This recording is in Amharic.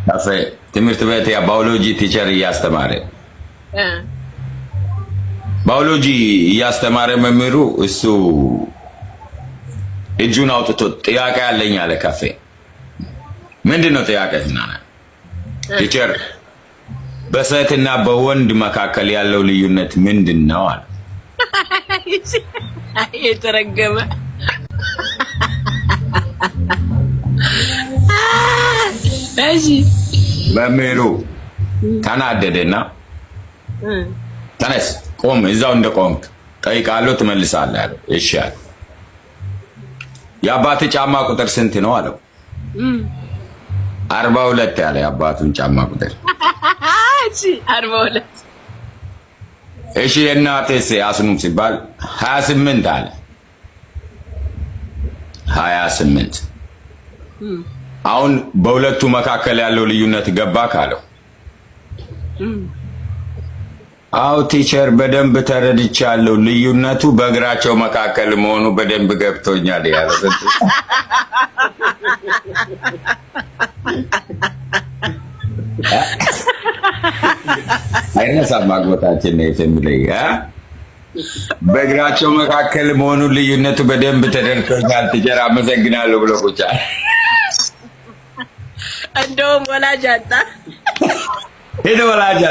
ካፌ ትምህርት ቤት ያ ባዮሎጂ ቲቸር እያስተማረ ባዮሎጂ እያስተማረ መምህሩ እሱ እጁን አውጥቶ ጥያቄ አለኝ አለ። ካፌ ምንድነው ጥያቄ? ቲቸር በሴትና በወንድ መካከል ያለው ልዩነት ምንድነው አለ። የተረገመ እሺ መምህሩ ተናደደና ተነስ ቆም፣ እዛው እንደቆምክ ጠይቃለሁ ትመልሳለህ አለው። እሺ አለ። የአባት ጫማ ቁጥር ስንት ነው አለው። 42 ያለ የአባቱን ጫማ ቁጥር። እሺ 42። እሺ የእናትህስ አስኑም ሲባል 28 አለ። 28 አሁን በሁለቱ መካከል ያለው ልዩነት ገባ ካለው አው ቲቸር በደንብ ተረድቻለሁ፣ ልዩነቱ በእግራቸው መካከል መሆኑ በደንብ ገብቶኛል ያለው። አይነሳም ማግባታችን ነው የሚለኝ በእግራቸው መካከል መሆኑ ልዩነቱ በደንብ ተደርቶኛል ቲቸር አመሰግናለሁ ብሎ ቁጫ እንደውም ወላጅ አጣ ሄዶ ወላጅ